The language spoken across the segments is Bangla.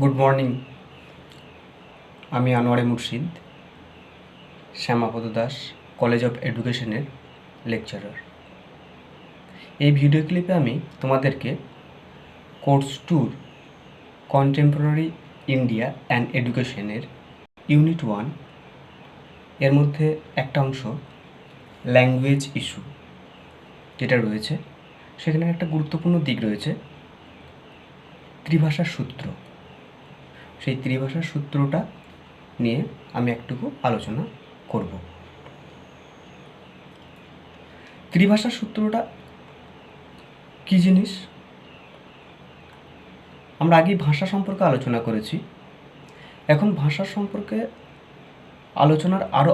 Good morning. আমি আনোয়ারে মুর্শিদ, শ্যামাপদ দাস কলেজ অফ এডুকেশনের লেকচারার। এই ভিডিও ক্লিপে আমি তোমাদেরকে course tour contemporary India and এডুকেশনের ইউনিট 1 এর মধ্যে একটা অংশ ল্যাঙ্গুয়েজ ইস্যু যেটা রয়েছে, সেখানে একটা গুরুত্বপূর্ণ দিক রয়েছে ত্রিভাষার সূত্র। সেই ত্রিভাষার সূত্রটা নিয়ে আমি একটুকু আলোচনা করব। ত্রিভাষার সূত্রটা কী জিনিস? আমরা আগেই ভাষা সম্পর্কে আলোচনা করেছি। এখন ভাষা সম্পর্কে আলোচনার আরও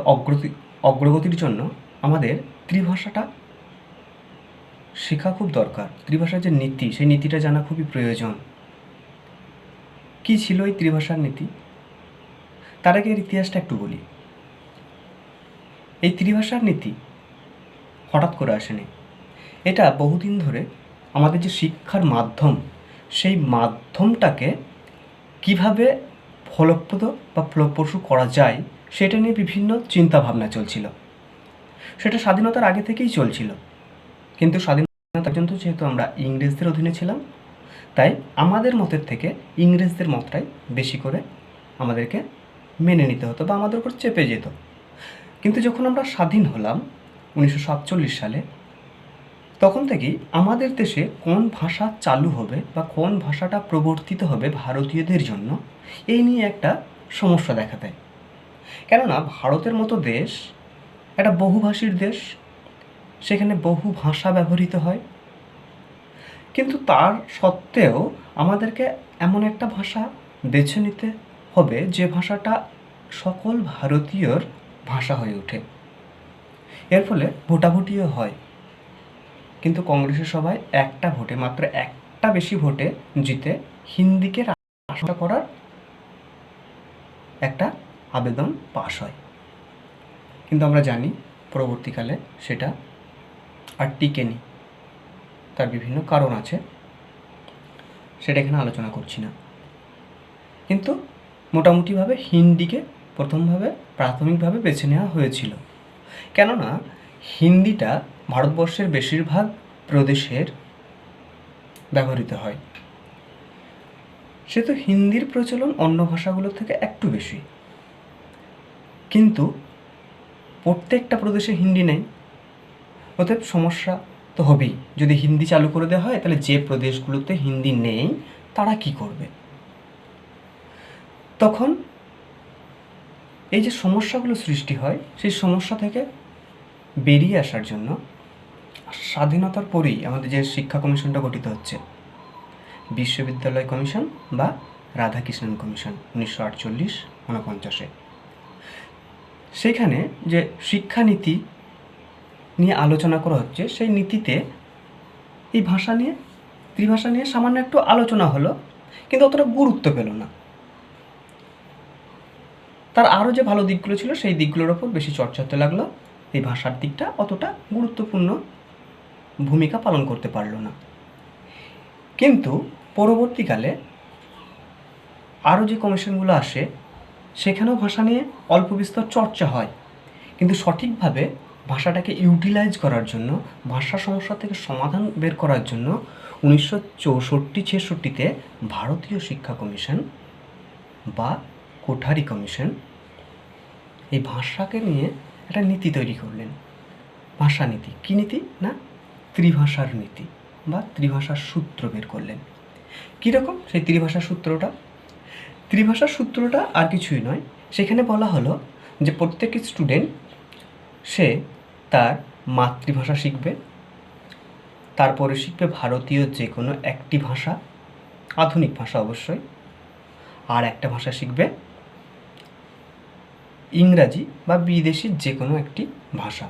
অগ্রগতির জন্য আমাদের ত্রিভাষাটা শেখা খুব দরকার। ত্রিভাষার যে নীতি, সেই নীতিটা জানা খুবই প্রয়োজন। কী ছিল এই ত্রিভাষার নীতি? তার আগে এর ইতিহাসটা একটু বলি। এই ত্রিভাষার নীতি হঠাৎ করে আসেনি। এটা বহুদিন ধরে আমাদের যে শিক্ষার মাধ্যম, সেই মাধ্যমটাকে কিভাবে ফলপ্রদ বা ফলপ্রসূ করা যায় সেটা নিয়ে বিভিন্ন চিন্তাভাবনা চলছিল। সেটা স্বাধীনতার আগে থেকেই চলছিল, কিন্তু স্বাধীনতা পর্যন্ত যেহেতু আমরা ইংরেজদের অধীনে ছিলাম, তাই আমাদের মতের থেকে ইংরেজদের মতটাই বেশি করে আমাদেরকে মেনে নিতে হতো বা আমাদের উপর চেপে যেত। কিন্তু যখন আমরা স্বাধীন হলাম 1947 সালে, তখন থেকেই আমাদের দেশে কোন ভাষা চালু হবে বা কোন ভাষাটা প্রবর্তিত হবে ভারতীয়দের জন্য, এই নিয়ে একটা সমস্যা দেখা দেয়। কেননা ভারতের মতো দেশ একটা বহুভাষীর দেশ, সেখানে বহু ভাষা ব্যবহৃত হয়। কিন্তু তার সত্ত্বেও আমাদেরকে এমন একটা ভাষা বেছে নিতে হবে যে ভাষাটা সকল ভারতীয়র ভাষা হয়ে ওঠে। এর ফলে ভোটাভুটিও হয়, কিন্তু কংগ্রেসের সভায় একটা ভোটে, মাত্র একটা বেশি ভোটে জিতে হিন্দিকে রাষ্ট্র করার একটা আবেদন পাশ হয়। কিন্তু আমরা জানি পরবর্তীকালে সেটা আর টিকেনি। তার বিভিন্ন কারণ আছে, সেটা এখানে আলোচনা করছি না। কিন্তু মোটামুটিভাবে হিন্দিকে প্রথমভাবে প্রাথমিকভাবে বেছে নেওয়া হয়েছিল। কেননা হিন্দিটা ভারতবর্ষের বেশিরভাগ প্রদেশের ব্যবহৃত হয়, সে তো হিন্দির প্রচলন অন্য ভাষাগুলোর থেকে একটু বেশি। কিন্তু প্রত্যেকটা প্রদেশে হিন্দি নেই, অতএব সমস্যা তো হবেই। যদি হিন্দি চালু করে দেওয়া হয়, তাহলে যে প্রদেশগুলোতে হিন্দি নেই তারা কি করবে? তখন এই যে সমস্যাগুলো সৃষ্টি হয়, সেই সমস্যা থেকে বেরিয়ে আসার জন্য স্বাধীনতার পরেই আমাদের যে শিক্ষা কমিশনটা গঠিত হচ্ছে, বিশ্ববিদ্যালয় কমিশন বা রাধাকৃষ্ণন কমিশন 1948-49-এ, সেখানে যে শিক্ষানীতি নিয়ে আলোচনা করা হচ্ছে, সেই নীতিতে এই ভাষা নিয়ে, ত্রিভাষা নিয়ে সামান্য একটু আলোচনা হলো, কিন্তু অতটা গুরুত্ব পেল না। তার আরও যে ভালো দিকগুলো ছিল, সেই দিকগুলোর ওপর বেশি চর্চা হতে লাগলো। এই ভাষার দিকটা অতটা গুরুত্বপূর্ণ ভূমিকা পালন করতে পারল না। কিন্তু পরবর্তীকালে আরও যে কমিশনগুলো আসে, সেখানেও ভাষা নিয়ে অল্প বিস্তর চর্চা হয়, কিন্তু সঠিকভাবে ভাষাটাকে ইউটিলাইজ করার জন্য, ভাষা সমস্যা থেকে সমাধান বের করার জন্য 1964-66-তে ভারতীয় শিক্ষা কমিশন বা কোঠারি কমিশন এই ভাষাকে নিয়ে একটা নীতি তৈরি করলেন। ভাষা নীতি। কী নীতি? না, ত্রিভাষার নীতি বা ত্রিভাষার সূত্র বের করলেন। কীরকম সেই ত্রিভাষার সূত্রটা? ত্রিভাষার সূত্রটা আর কিছুই নয়, সেখানে বলা হলো যে প্রত্যেক স্টুডেন্ট সে তার মাতৃভাষা শিখবে, তারপরে শিখবে ভারতীয় যে কোনো একটি ভাষা, আধুনিক ভাষা অবশ্যই, আর একটা ভাষা শিখবে ইংরাজি বা বিদেশি যে কোনো একটি ভাষা।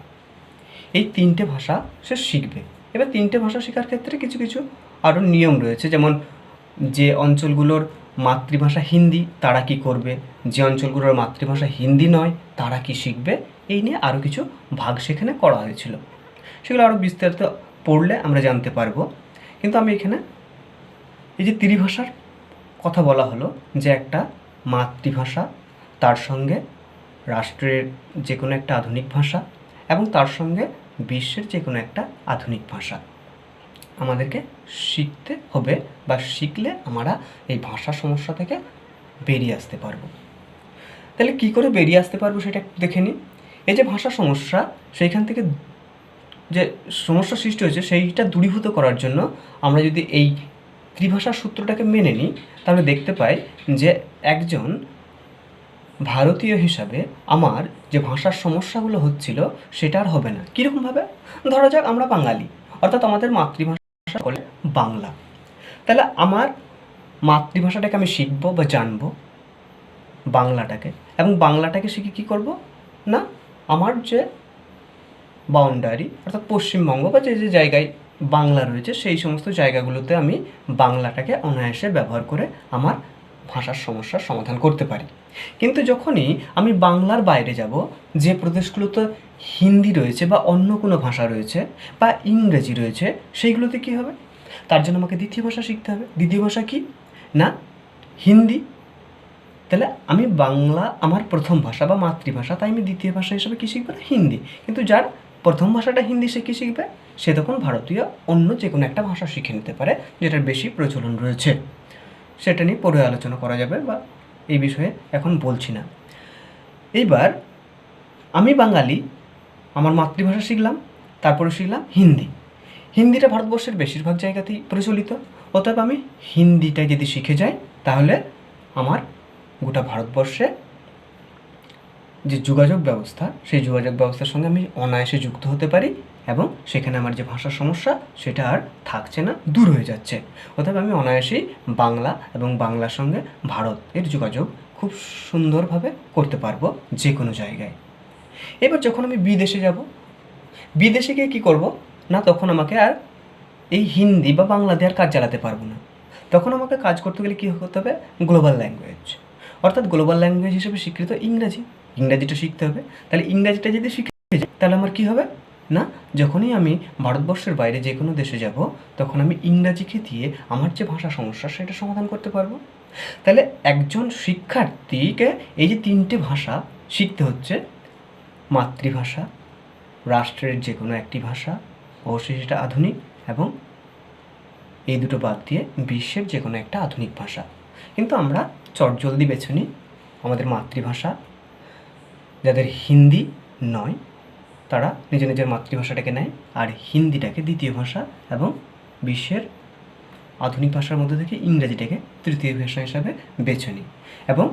এই তিনটে ভাষা সে শিখবে। এবার তিনটে ভাষা শেখার ক্ষেত্রে কিছু কিছু আরও নিয়ম রয়েছে, যেমন যে অঞ্চলগুলোর মাতৃভাষা হিন্দি তারা কি করবে, যে অঞ্চলগুলোর মাতৃভাষা হিন্দি নয় তারা কি শিখবে, এই নিয়ে আরও কিছু ভাগ সেখানে করা হয়েছিল। সেগুলো আরও বিস্তারিত পড়লে আমরা জানতে পারবো। কিন্তু আমি এখানে এই যে ত্রিভাষার কথা বলা হলো যে একটা মাতৃভাষা, তার সঙ্গে রাষ্ট্রের যে কোনো একটা আধুনিক ভাষা এবং তার সঙ্গে বিশ্বের যে কোনো একটা আধুনিক ভাষা আমাদেরকে শিখতে হবে, বা শিখলে আমরা এই ভাষা সমস্যা থেকে বেরিয়ে আসতে পারবো। তাহলে কী করে বেরিয়ে আসতে পারবো সেটা একটু দেখে নিই। এই যে ভাষা সমস্যা, সেইখান থেকে যে সমস্যা সৃষ্টি হয়েছে সেইটা দূরীভূত করার জন্য আমরা যদি এই ত্রিভাষার সূত্রটাকে মেনে নিই, তাহলে দেখতে পাই যে একজন ভারতীয় হিসাবে আমার যে ভাষার সমস্যাগুলো হচ্ছিল সেটা আর হবে না। কীরকমভাবে? ধরা যাক আমরা বাঙালি, অর্থাৎ আমাদের মাতৃভাষা হলো বাংলা। তাহলে আমার মাতৃভাষাটাকে আমি শিখবো বা জানবো, বাংলাটাকে, এবং বাংলাটাকে শিখে কী করব না, আমার যে বাউন্ডারি অর্থাৎ পশ্চিমবঙ্গ বা যে যে জায়গায় বাংলা রয়েছে সেই সমস্ত জায়গাগুলোতে আমি বাংলাটাকে অনায়াসে ব্যবহার করে আমার ভাষার সমস্যার সমাধান করতে পারি। কিন্তু যখনই আমি বাংলার বাইরে যাব, যে প্রদেশগুলোতে হিন্দি রয়েছে বা অন্য কোনো ভাষা রয়েছে বা ইংরেজি রয়েছে, সেইগুলোতে কী হবে? তার জন্য আমাকে দ্বিতীয় ভাষা শিখতে হবে। দ্বিতীয় ভাষা কি না? হিন্দি। তাহলে আমি বাংলা আমার প্রথম ভাষা বা মাতৃভাষা, তাই আমি দ্বিতীয় ভাষা হিসেবে কী শিখবো? না, হিন্দি। কিন্তু যার প্রথম ভাষাটা হিন্দি, সে কী শিখবে? সে তখন ভারতীয় অন্য যে কোনো একটা ভাষা শিখে নিতে পারে যেটার বেশি প্রচলন রয়েছে। সেটা নিয়ে পরে আলোচনা করা যাবে, বা এই বিষয়ে এখন বলছি না। এইবার আমি বাঙালি, আমার মাতৃভাষা শিখলাম, তারপরে শিখলাম হিন্দি। হিন্দিটা ভারতবর্ষের বেশিরভাগ জায়গাতেই প্রচলিত, অতএব আমি হিন্দিটা যদি শিখে যাই তাহলে আমার গোটা ভারতবর্ষে যে যোগাযোগ ব্যবস্থা, সেই যোগাযোগ ব্যবস্থার সঙ্গে আমি অনায়াসে যুক্ত হতে পারি এবং সেখানে আমার যে ভাষার সমস্যা সেটা আর থাকছে না, দূর হয়ে যাচ্ছে। অতএব আমি অনায়াসেই বাংলা এবং বাংলার সঙ্গে ভারতের যোগাযোগ খুব সুন্দরভাবে করতে পারবো যে কোনো জায়গায়। এবার যখন আমি বিদেশে যাব, বিদেশে গিয়ে কী করব না, তখন আমাকে আর এই হিন্দি বা বাংলা দিয়ে আর কাজ চালাতে পারবো না। তখন আমাকে কাজ করতে গেলে কী করতে হবে? গ্লোবাল ল্যাঙ্গুয়েজ, অর্থাৎ গ্লোবাল ল্যাঙ্গুয়েজ হিসেবে স্বীকৃত ইংরাজিটা শিখতে হবে। তাহলে ইংরাজিটা যদি শিখে যাই তাহলে আমার কী হবে না, যখনই আমি ভারতবর্ষের বাইরে যে কোনো দেশে যাব তখন আমি ইংরাজিকে দিয়ে আমার যে ভাষা সমস্যা সেটা সমাধান করতে পারবো। তাহলে একজন শিক্ষার্থীকে এই যে তিনটে ভাষা শিখতে হচ্ছে, মাতৃভাষা, রাষ্ট্রের যে কোনো একটি ভাষা, অবশ্যই সেটা আধুনিক, এবং এই দুটো বাদ দিয়ে বিশ্বের যে কোনো একটা আধুনিক ভাষা। কিন্তু আমরা চটজলদি বেছে নিই আমাদের মাতৃভাষা। যাদের হিন্দি নয় তারা নিজের নিজের মাতৃভাষাটাকে নেয়, আর হিন্দিটাকে দ্বিতীয় ভাষা এবং বিশ্বের আধুনিক ভাষার মধ্যে থেকে ইংরেজিটাকে তৃতীয় ভাষা হিসাবে বেছে নিই। এবং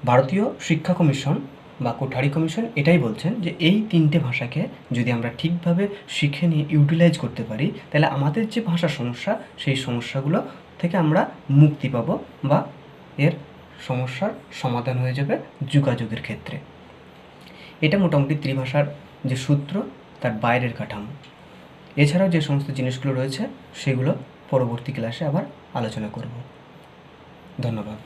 ভারতীয় শিক্ষা কমিশন বা কোঠারি কমিশন এটাই বলছেন যে এই তিনটে ভাষাকে যদি আমরা ঠিকভাবে শিখে নিয়ে ইউটিলাইজ করতে পারি তাহলে আমাদের যে ভাষার সমস্যা সেই সমস্যাগুলো থেকে আমরা মুক্তি পাব, বা এর সমস্যার সমাধান হয়ে যাবে যোগাযোগের ক্ষেত্রে। এটা মোটামুটি ত্রিভাষার যে সূত্র তার বাইরের কাঠামো। এছাড়াও যে সমস্ত জিনিসগুলো রয়েছে সেগুলো পরবর্তী ক্লাসে আবার আলোচনা করব। ধন্যবাদ।